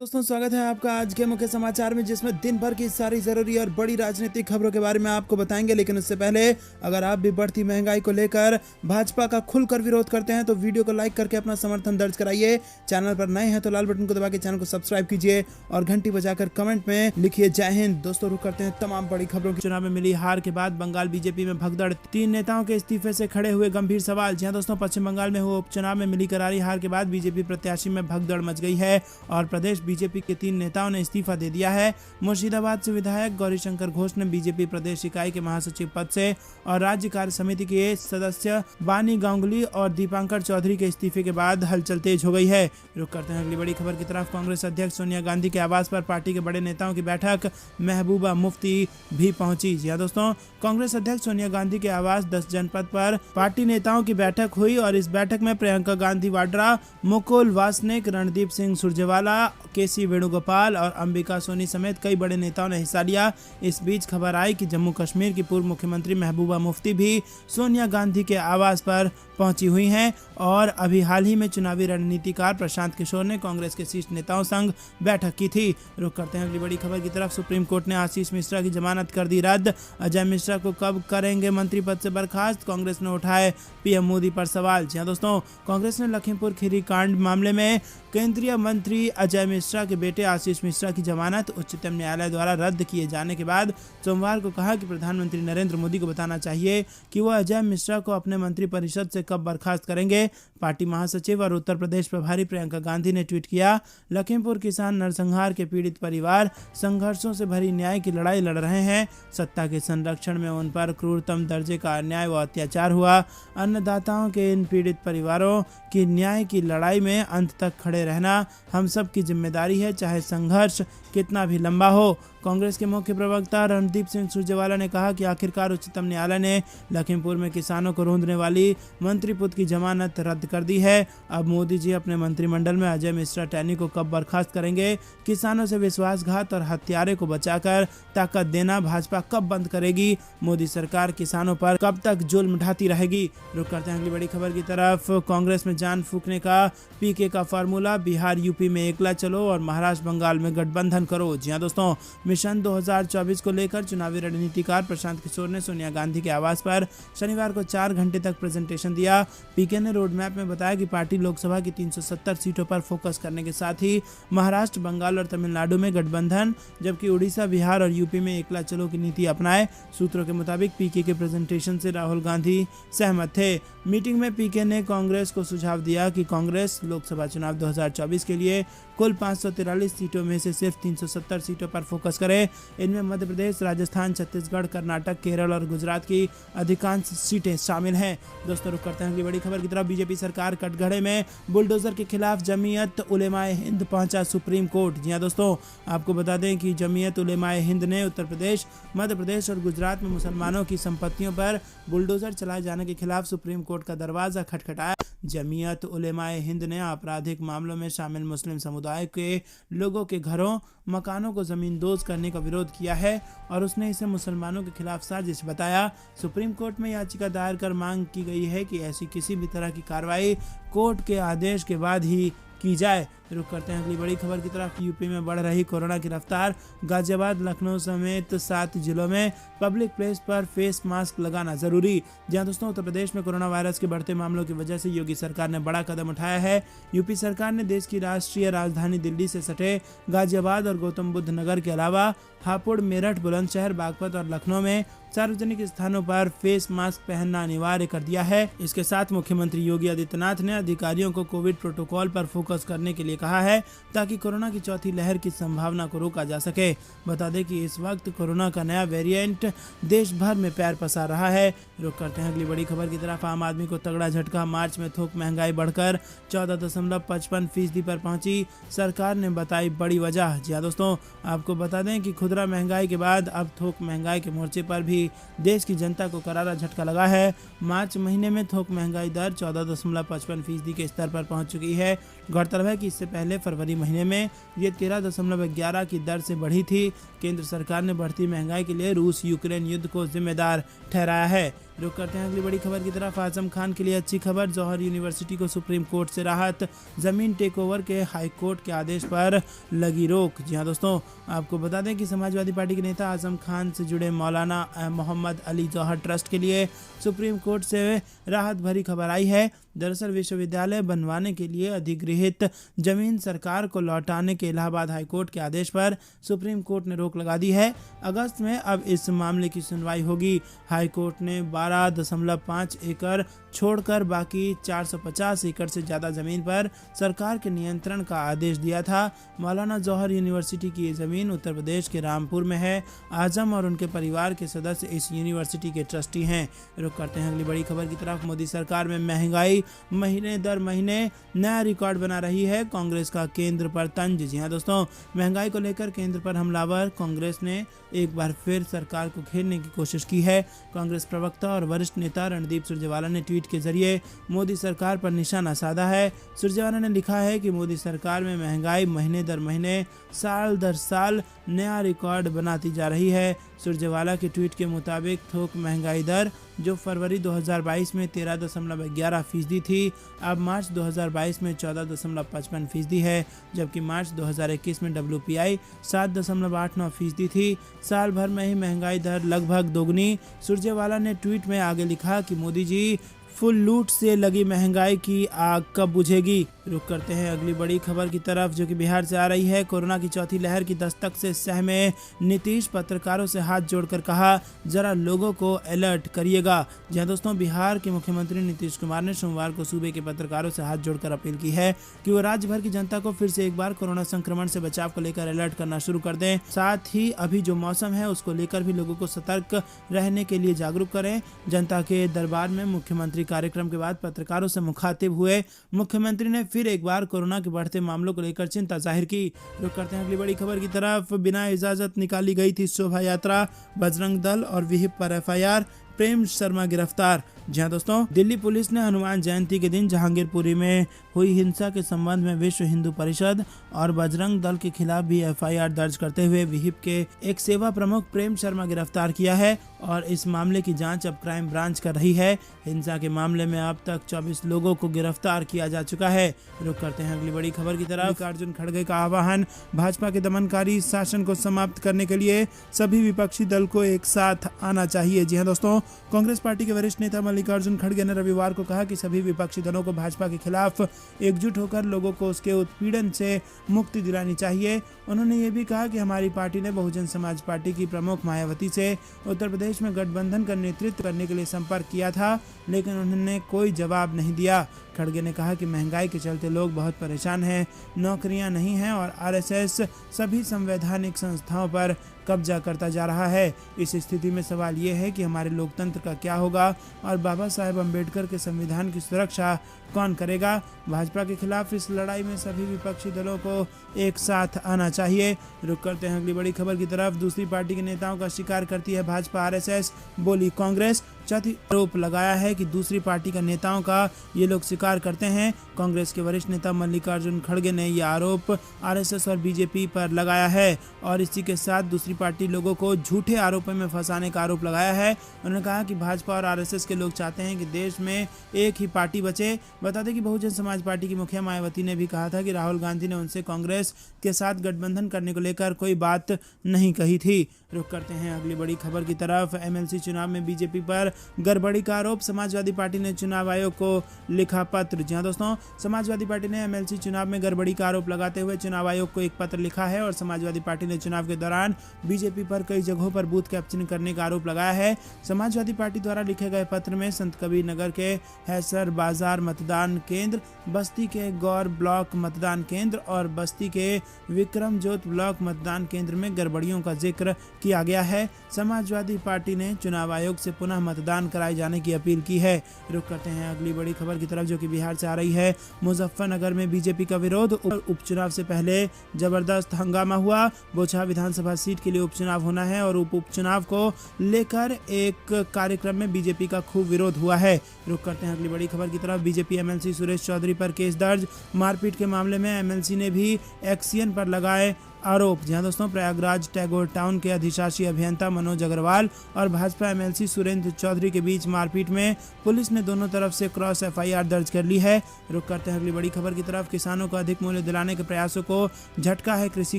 दोस्तों, स्वागत है आपका आज के मुख्य समाचार में, जिसमें दिन भर की सारी जरूरी और बड़ी राजनीतिक खबरों के बारे में आपको बताएंगे। लेकिन उससे पहले अगर आप भी बढ़ती महंगाई को लेकर भाजपा का खुलकर विरोध करते हैं तो वीडियो को लाइक करके अपना समर्थन दर्ज कराइए। चैनल पर नए हैं तो लाल बटन को दबा के चैनल को सब्सक्राइब कीजिए और घंटी बजाकर कमेंट में लिखिए जय हिंद। दोस्तों, रुक करते हैं तमाम बड़ी खबरों की। चुनाव में मिली हार के बाद बंगाल बीजेपी में भगदड़, 3 नेताओं के इस्तीफे से खड़े हुए गंभीर सवाल। जी हां दोस्तों, पश्चिम बंगाल में हुए उपचुनाव में मिली करारी हार के बाद बीजेपी प्रत्याशी में भगदड़ मच गई है और प्रदेश बीजेपी के 3 नेताओं ने इस्तीफा दे दिया है। मुर्शिदाबाद से विधायक गौरीशंकर घोष ने बीजेपी प्रदेश इकाई के महासचिव पद से और राज्य कार्य समिति के सदस्य बानी गांगुली और दीपांकर चौधरी के इस्तीफे के बाद हलचल तेज हो गई है। रुक करते हैं अगली बड़ी खबर की तरफ। कांग्रेस अध्यक्ष सोनिया गांधी के आवास पर पार्टी के बड़े नेताओं की बैठक, महबूबा मुफ्ती भी पहुंची। जी हां दोस्तों, कांग्रेस अध्यक्ष सोनिया गांधी के आवास 10 जनपद पर पार्टी नेताओं की बैठक हुई और इस बैठक में प्रियंका गांधी वाड्रा, मुकुल वासनिक, रणदीप सिंह सुरजेवाला, केसी वेणुगोपाल और अंबिका सोनी समेत कई बड़े नेताओं ने हिस्सा लिया। इस बीच खबर आई कि जम्मू कश्मीर की पूर्व मुख्यमंत्री महबूबा मुफ्ती भी सोनिया गांधी के आवास पर पहुंची हुई हैं और अभी हाल ही में चुनावी रणनीतिकार प्रशांत किशोर ने कांग्रेस के शीर्ष नेताओं संग बैठक की थी। रुक करते हैं अगली बड़ी खबर की तरफ। सुप्रीम कोर्ट ने आशीष मिश्रा की जमानत कर दी रद्द। अजय मिश्रा को कब करेंगे मंत्री पद से बर्खास्त, कांग्रेस ने उठाए पीएम मोदी पर सवाल। जी हां दोस्तों, कांग्रेस ने लखीमपुर खीरी कांड मामले में केंद्रीय मंत्री अजय मिश्रा के बेटे आशीष मिश्रा की जमानत उच्चतम न्यायालय द्वारा रद्द किए जाने के बाद सोमवार को कहा कि प्रधानमंत्री नरेंद्र मोदी को बताना चाहिए कि वह अजय मिश्रा को अपने मंत्रिपरिषद से कब बर्खास्त करेंगे। पार्टी महासचिव और उत्तर प्रदेश प्रभारी प्रियंका गांधी ने ट्वीट किया, लखीमपुर किसान नरसंहार के पीड़ित परिवार संघर्षों से भरी न्याय की लड़ाई लड़ रहे हैं। सत्ता के संरक्षण में उन पर क्रूरतम दर्जे का अन्याय व अत्याचार हुआ। अन्नदाताओं के इन पीड़ित परिवारों की न्याय की लड़ाई में अंत तक खड़े रहना हम सब की जिम्मेदारी है, चाहे संघर्ष कितना भी लंबा हो। कांग्रेस के मुख्य प्रवक्ता रणदीप सिंह सुरजेवाला ने कहा कि आखिरकार उच्चतम न्यायालय ने लखीमपुर में किसानों को रोंदने वाली मंत्री पुत्र की जमानत रद्द कर दी है। अब मोदी जी अपने मंत्रिमंडल में अजय मिश्रा टैनी को कब बर्खास्त करेंगे, किसानों से विश्वासघात और हत्यारे को बचाकर ताकत देना भाजपा कब बंद करेगी, मोदी सरकार किसानों पर कब तक जुल्म ढाती रहेगी। रुक करते हैं अगली बड़ी खबर की तरफ। कांग्रेस में जान फूंकने का पीके का फार्मूला, बिहार यूपी में एकला चलो और महाराष्ट्र बंगाल में गठबंधन करो। जी हां दोस्तों, मिशन 2024 को लेकर चुनावी रणनीतिकार प्रशांत किशोर ने सोनिया गांधी के आवास पर शनिवार को 4 घंटे तक प्रेजेंटेशन दिया। पीके ने रोड मैप में बताया कि पार्टी लोकसभा की 370 सीटों पर फोकस करने के साथ ही महाराष्ट्र, बंगाल और तमिलनाडु में गठबंधन, जबकि उड़ीसा, बिहार और यूपी में एकला चलो की नीति अपनाए। सूत्रों के मुताबिक पीके के प्रेजेंटेशन से राहुल गांधी सहमत थे। मीटिंग में पीके ने कांग्रेस को सुझाव दिया कि कांग्रेस लोकसभा चुनाव 2024 के लिए कुल 543 सीटों में से सिर्फ 370 सीटों पर फोकस करे। इनमें मध्य प्रदेश, राजस्थान, छत्तीसगढ़, कर्नाटक, केरल और गुजरात की अधिकांश सीटें शामिल हैं। दोस्तों, रुक करते हैं अगली बड़ी खबर की तरफ। बीजेपी सरकार कटघरे में बुलडोजर के खिलाफ जमीयत उलेमाए हिंद पहुंचा सुप्रीम कोर्ट। जी हां दोस्तों, आपको बता दें कि जमीयत उलेमाए हिंद ने उत्तर प्रदेश, मध्य प्रदेश और गुजरात में मुसलमानों की संपत्तियों पर बुलडोजर चलाए जाने के खिलाफ सुप्रीम कोर्ट का दरवाजा खटखटाया। जमीयत उलेमाए हिंद ने आपराधिक मामलों में शामिल मुस्लिम समुदाय के लोगों के घरों, मकानों को जमींदोज करने का विरोध किया है और उसने इसे मुसलमानों के खिलाफ साजिश बताया। सुप्रीम कोर्ट में याचिका दायर कर मांग की गई है कि ऐसी किसी भी तरह की कार्रवाई कोर्ट के आदेश के बाद ही की जाए। रुक करते हैं अगली बड़ी खबर की तरफ। यूपी में बढ़ रही कोरोना की रफ्तार, गाजियाबाद, लखनऊ समेत 7 जिलों में पब्लिक प्लेस पर फेस मास्क लगाना जरूरी। जहां दोस्तों, उत्तर प्रदेश में कोरोना वायरस के बढ़ते मामलों की वजह से योगी सरकार ने बड़ा कदम उठाया है। यूपी सरकार ने देश की राष्ट्रीय राजधानी दिल्ली से सटे गाजियाबाद और गौतम बुद्ध नगर के अलावा हापुड़, मेरठ, बुलंदशहर, बागपत और लखनऊ में सार्वजनिक स्थानों पर फेस मास्क पहनना अनिवार्य कर दिया है। इसके साथ मुख्यमंत्री योगी आदित्यनाथ ने अधिकारियों को कोविड प्रोटोकॉल पर फोकस करने के लिए कहा है ताकि कोरोना की चौथी लहर की संभावना को रोका जा सके। बता दें कि इस वक्त कोरोना का नया वेरिएंट देश भर में पैर पसार रहा है। रुक करते हैं अगली बड़ी खबर की तरफ। आम आदमी को तगड़ा झटका, मार्च में थोक महंगाई बढ़कर 14.55% पर पहुंची, सरकार ने बताई बड़ी वजह। जी हां दोस्तों, आपको बता दें कि खुदरा महंगाई के बाद अब थोक महंगाई के मोर्चे पर भी देश की जनता को करारा झटका लगा है। मार्च महीने में थोक महंगाई दर 14.55% के स्तर पर पहुंच चुकी है। गौरतलब है कि इससे पहले फरवरी महीने में ये 13.11 की दर से बढ़ी थी। केंद्र सरकार ने बढ़ती महंगाई के लिए रूस यूक्रेन युद्ध को जिम्मेदार ठहराया है। रुक करते हैं अगली बड़ी खबर की तरफ। आजम खान के लिए अच्छी खबर, जौहर यूनिवर्सिटी को सुप्रीम कोर्ट से राहत, जमीन टेक ओवर के हाई कोर्ट के आदेश पर लगी रोक। जी हाँ दोस्तों, आपको बता दें कि समाजवादी पार्टी के नेता आजम खान से जुड़े मौलाना मोहम्मद अली जौहर ट्रस्ट के लिए सुप्रीम कोर्ट से राहत भरी खबर आई है। दरअसल विश्वविद्यालय बनवाने के लिए अधिगृहित जमीन सरकार को लौटाने के इलाहाबाद हाईकोर्ट के आदेश पर सुप्रीम कोर्ट ने रोक लगा दी है। अगस्त में अब इस मामले की सुनवाई होगी। हाईकोर्ट ने 12.5 एकड़ छोड़कर बाकी 450 एकड़ से ज़्यादा ज़मीन पर सरकार के नियंत्रण का आदेश दिया था। मौलाना जौहर यूनिवर्सिटी की ये ज़मीन उत्तर प्रदेश के रामपुर में है। आजम और उनके परिवार के सदस्य इस यूनिवर्सिटी के ट्रस्टी हैं। रुक करते हैं अगली बड़ी खबर की तरफ। मोदी सरकार में महंगाई महीने दर महीने नया रिकॉर्ड बना रही है, कांग्रेस का केंद्र पर तंज। जी हाँ दोस्तों, महंगाई को लेकर केंद्र पर हमलावर कांग्रेस ने एक बार फिर सरकार को घेरने की कोशिश की है। कांग्रेस प्रवक्ता और वरिष्ठ नेता रणदीप सुरजेवाला ने ट्वीट के जरिए मोदी सरकार पर निशाना साधा है। सुरजेवाला ने लिखा है कि मोदी सरकार में महंगाई महीने दर महीने साल दर साल नया रिकॉर्ड बनाती जा रही है। सुरजेवाला के ट्वीट के मुताबिक थोक महंगाई दर जो फरवरी 2022 में 13.11% थी, अब मार्च 2022 में 14.55% है, जबकि मार्च 2021 में WPI 7.89% थी। साल भर में ही महंगाई दर लगभग दोगुनी। सुरजेवाला ने ट्वीट में आगे लिखा कि मोदी जी फुल लूट से लगी महंगाई की आग कब बुझेगी। रुक करते हैं अगली बड़ी खबर की तरफ, जो कि बिहार से आ रही है। कोरोना की चौथी लहर की दस्तक से सहमे नीतीश, पत्रकारों से हाथ जोड़कर कहा जरा लोगों को अलर्ट करिएगा। जहां दोस्तों, बिहार के मुख्यमंत्री नीतीश कुमार ने सोमवार को सूबे के पत्रकारों से हाथ जोड़कर अपील की है कि वो राज्य भर की जनता को फिर से एक बार कोरोना संक्रमण से बचाव को लेकर अलर्ट करना शुरू कर दें। साथ ही अभी जो मौसम है उसको लेकर भी लोगों को सतर्क रहने के लिए जागरूक करें। जनता के दरबार में मुख्यमंत्री कार्यक्रम के बाद पत्रकारों से मुखातिब हुए मुख्यमंत्री ने फिर एक बार कोरोना के बढ़ते मामलों को लेकर चिंता जाहिर की। रुक करते हैं अगली बड़ी खबर की तरफ। बिना इजाजत निकाली गई थी शोभा यात्रा, बजरंग दल और विहिप पर FIR, प्रेम शर्मा गिरफ्तार। जहां दोस्तों, दिल्ली पुलिस ने हनुमान जयंती के दिन जहांगीरपुरी में हुई हिंसा के संबंध में विश्व हिंदू परिषद और बजरंग दल के खिलाफ भी FIR दर्ज करते हुए विहिप के एक सेवा प्रमुख प्रेम शर्मा गिरफ्तार किया है और इस मामले की जांच अब क्राइम ब्रांच कर रही है। हिंसा के मामले में अब तक 24 लोगों को गिरफ्तार किया जा चुका है। रुक करते हैं अगली बड़ी खबर की तरफ। मल्लिकार्जुन खड़गे का आह्वान, भाजपा के दमनकारी शासन को समाप्त करने के लिए सभी विपक्षी दल को एक साथ आना चाहिए। जी हाँ दोस्तों, कांग्रेस पार्टी के वरिष्ठ नेता मल्लिकार्जुन खड़गे ने रविवार को कहा कि सभी विपक्षी दलों को भाजपा के खिलाफ एकजुट होकर लोगों को उसके उत्पीड़न से मुक्ति दिलानी चाहिए। उन्होंने ये भी कहा कि हमारी पार्टी ने बहुजन समाज पार्टी की प्रमुख मायावती से उत्तर प्रदेश में गठबंधन का नेतृत्व करने के लिए संपर्क किया था, लेकिन उन्होंने कोई जवाब नहीं दिया। खड़गे ने कहा कि महंगाई के चलते लोग बहुत परेशान हैं, नौकरियां नहीं हैं और RSS सभी संवैधानिक संस्थाओं पर कब्जा करता जा रहा है। इस स्थिति में सवाल ये है कि हमारे लोकतंत्र का क्या होगा और बाबा साहेब अम्बेडकर के संविधान की सुरक्षा कौन करेगा। भाजपा के खिलाफ इस लड़ाई में सभी विपक्षी दलों को एक साथ आना चाहिए। रुक करते हैं अगली बड़ी खबर की तरफ। दूसरी पार्टी के नेताओं का शिकार करती है भाजपा, RSS, बोली कांग्रेस। चौथी आरोप लगाया है कि दूसरी पार्टी के नेताओं का ये लोग शिकार करते हैं। कांग्रेस के वरिष्ठ नेता मल्लिकार्जुन खड़गे ने यह आरोप RSS और BJP पर लगाया है और इसी के साथ दूसरी पार्टी लोगों को झूठे आरोपों में फंसाने का आरोप लगाया है। उन्होंने कहा कि भाजपा और RSS के लोग चाहते हैं कि देश में एक ही पार्टी बचे। बता दें कि बहुजन समाज पार्टी की मुखिया मायावती ने भी कहा था कि राहुल गांधी ने उनसे कांग्रेस के साथ गठबंधन करने को लेकर कोई बात नहीं कही थी। रुक करते हैं अगली बड़ी खबर की तरफ। MLC चुनाव में BJP पर गड़बड़ी का आरोप, समाजवादी पार्टी ने चुनाव आयोग को लिखा पत्र। जी हाँ दोस्तों, समाजवादी पार्टी ने MLC चुनाव में गड़बड़ी का आरोप लगाते हुए चुनाव आयोग को एक पत्र लिखा है और समाजवादी पार्टी ने चुनाव के दौरान BJP पर कई जगहों पर बूथ कैप्चरिंग करने का आरोप लगाया है। समाजवादी पार्टी द्वारा लिखे गए पत्र में संत कबीर नगर के हैसर बाजार मतदान केंद्र, बस्ती के गौर ब्लॉक मतदान केंद्र और बस्ती के विक्रम जोत ब्लॉक मतदान केंद्र में गड़बड़ियों का जिक्र किया गया है। समाजवादी पार्टी ने चुनाव आयोग से पुनः मतदान कराए जाने की अपील की है। रुक करते हैं अगली बड़ी खबर की तरफ, जो कि बिहार से आ रही है। मुजफ्फरनगर में BJP का विरोध, उपचुनाव से पहले जबरदस्त हंगामा हुआ। बोचहा विधानसभा सीट के लिए उपचुनाव होना है और उपचुनाव को लेकर एक कार्यक्रम में BJP का खूब विरोध हुआ है। रुक करते हैं अगली बड़ी खबर की तरफ। BJP MLC सुरेश चौधरी पर केस दर्ज, मारपीट के मामले में MLC ने भी एक्सियन पर लगाए आरोप। जी हाँ दोस्तों, प्रयागराज टैगोर टाउन के अधिशासी अभियंता मनोज अग्रवाल और भाजपा एमएलसी सुरेंद्र चौधरी के बीच मारपीट में पुलिस ने दोनों तरफ से क्रॉस एफआईआर दर्ज कर ली है। रुक करते हैं अगली बड़ी खबर की तरफ। किसानों को अधिक मूल्य दिलाने के प्रयासों को झटका है कृषि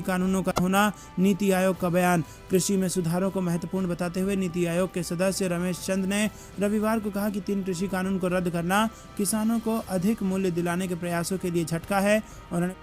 कानूनों का होना, नीति आयोग का बयान। कृषि में सुधारों को महत्वपूर्ण बताते हुए नीति आयोग के सदस्य रमेश चंद ने रविवार को कहा कि 3 कृषि कानून को रद्द करना किसानों को अधिक मूल्य दिलाने के प्रयासों के लिए झटका है। और